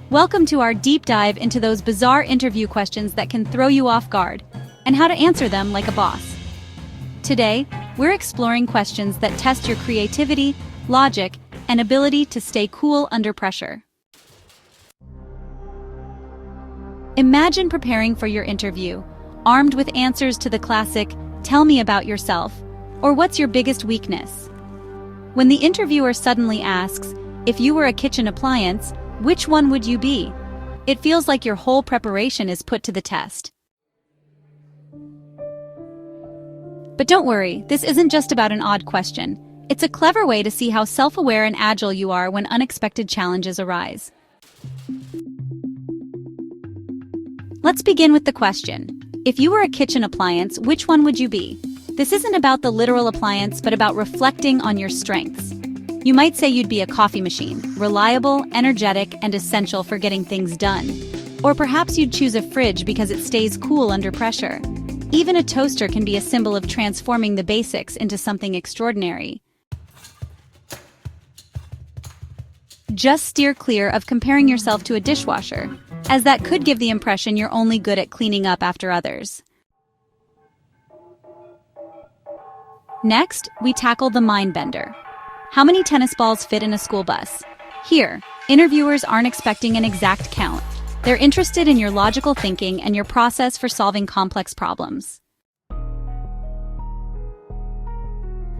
Welcome to our deep dive into those bizarre interview questions that can throw you off guard, and how to answer them like a boss. Today, we're exploring questions that test your creativity, logic, and ability to stay cool under pressure. Imagine preparing for your interview, armed with answers to the classic, "Tell me about yourself," or "What's your biggest weakness?" When the interviewer suddenly asks, "If you were a kitchen appliance, which one would you be?" It feels like your whole preparation is put to the test. But don't worry, this isn't just about an odd question. It's a clever way to see how self-aware and agile you are when unexpected challenges arise. Let's begin with the question. If you were a kitchen appliance, which one would you be? This isn't about the literal appliance, but about reflecting on your strengths. You might say you'd be a coffee machine, reliable, energetic, and essential for getting things done. Or perhaps you'd choose a fridge because it stays cool under pressure. Even a toaster can be a symbol of transforming the basics into something extraordinary. Just steer clear of comparing yourself to a dishwasher, as that could give the impression you're only good at cleaning up after others. Next, we tackle the mind bender. How many tennis balls fit in a school bus? Here, interviewers aren't expecting an exact count. They're interested in your logical thinking and your process for solving complex problems.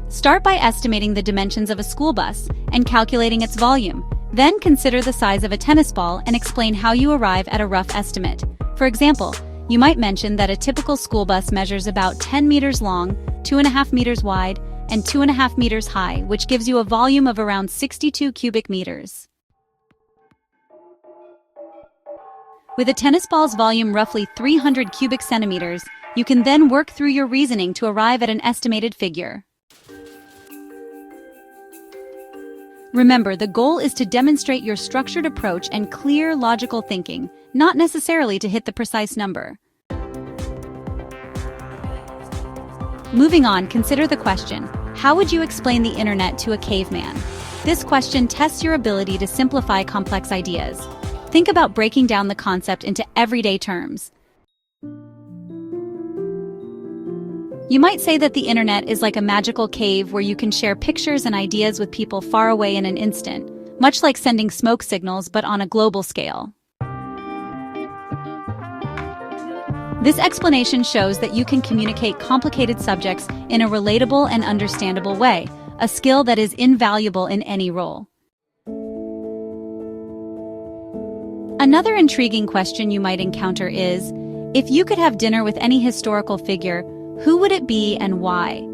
Start by estimating the dimensions of a school bus and calculating its volume. Then consider the size of a tennis ball and explain how you arrive at a rough estimate. For example, you might mention that a typical school bus measures about 10 meters long, 2.5 meters wide, and 2.5 meters high, which gives you a volume of around 62 cubic meters. With a tennis ball's volume roughly 300 cubic centimeters, you can then work through your reasoning to arrive at an estimated figure. Remember, the goal is to demonstrate your structured approach and clear, logical thinking, not necessarily to hit the precise number. Moving on, consider the question, how would you explain the internet to a caveman? This question tests your ability to simplify complex ideas. Think about breaking down the concept into everyday terms. You might say that the internet is like a magical cave where you can share pictures and ideas with people far away in an instant, much like sending smoke signals but on a global scale. This explanation shows that you can communicate complicated subjects in a relatable and understandable way, a skill that is invaluable in any role. Another intriguing question you might encounter is, if you could have dinner with any historical figure, who would it be and why?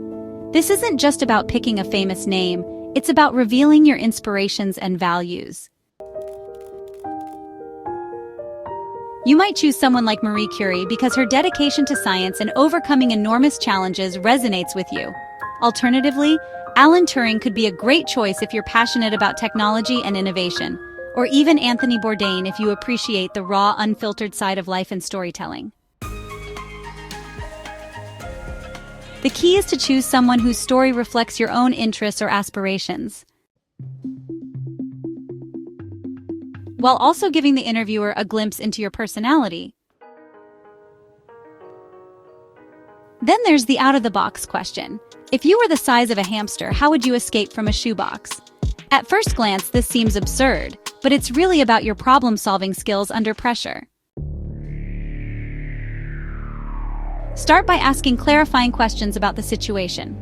This isn't just about picking a famous name, it's about revealing your inspirations and values. You might choose someone like Marie Curie because her dedication to science and overcoming enormous challenges resonates with you. Alternatively, Alan Turing could be a great choice if you're passionate about technology and innovation, or even Anthony Bourdain if you appreciate the raw, unfiltered side of life and storytelling. The key is to choose someone whose story reflects your own interests or aspirations, while also giving the interviewer a glimpse into your personality. Then there's the out-of-the-box question. If you were the size of a hamster, how would you escape from a shoebox? At first glance, this seems absurd, but it's really about your problem-solving skills under pressure. Start by asking clarifying questions about the situation.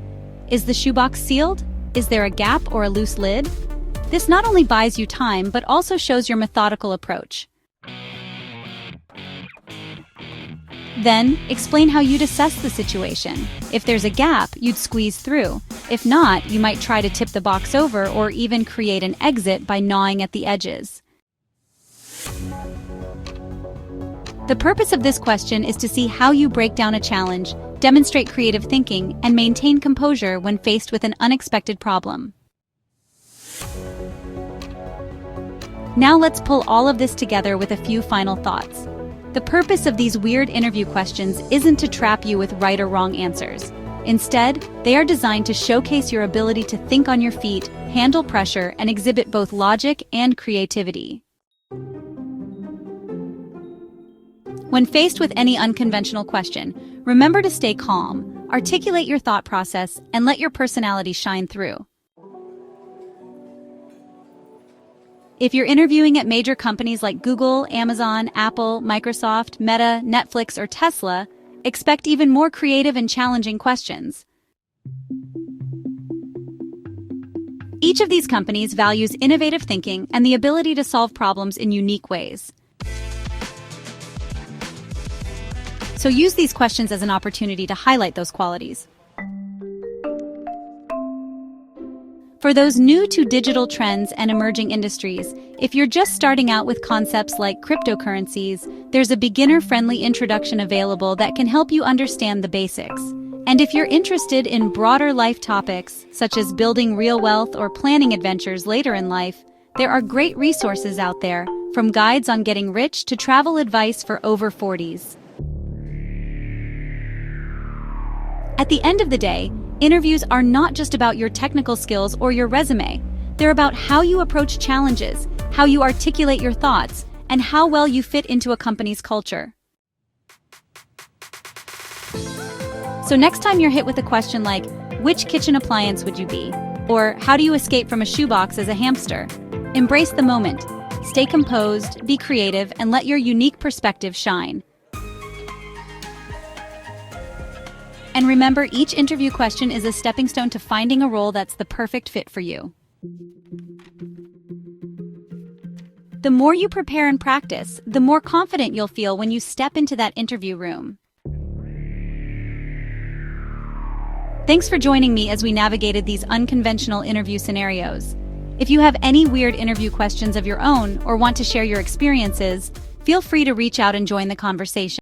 Is the shoebox sealed? Is there a gap or a loose lid? This not only buys you time, but also shows your methodical approach. Then, explain how you'd assess the situation. If there's a gap, you'd squeeze through. If not, you might try to tip the box over or even create an exit by gnawing at the edges. The purpose of this question is to see how you break down a challenge, demonstrate creative thinking, and maintain composure when faced with an unexpected problem. Now let's pull all of this together with a few final thoughts. The purpose of these weird interview questions isn't to trap you with right or wrong answers. Instead, they are designed to showcase your ability to think on your feet, handle pressure, and exhibit both logic and creativity. When faced with any unconventional question, remember to stay calm, articulate your thought process, and let your personality shine through. If you're interviewing at major companies like Google, Amazon, Apple, Microsoft, Meta, Netflix, or Tesla, expect even more creative and challenging questions. Each of these companies values innovative thinking and the ability to solve problems in unique ways. So use these questions as an opportunity to highlight those qualities. For those new to digital trends and emerging industries, if you're just starting out with concepts like cryptocurrencies, there's a beginner-friendly introduction available that can help you understand the basics. And if you're interested in broader life topics, such as building real wealth or planning adventures later in life, there are great resources out there, from guides on getting rich to travel advice for over 40s. At the end of the day, interviews are not just about your technical skills or your resume. They're about how you approach challenges, how you articulate your thoughts, and how well you fit into a company's culture. So next time you're hit with a question like, which kitchen appliance would you be? Or how do you escape from a shoebox as a hamster? Embrace the moment. Stay composed, be creative, and let your unique perspective shine. And remember, each interview question is a stepping stone to finding a role that's the perfect fit for you. The more you prepare and practice, the more confident you'll feel when you step into that interview room. Thanks for joining me as we navigated these unconventional interview scenarios. If you have any weird interview questions of your own or want to share your experiences, feel free to reach out and join the conversation.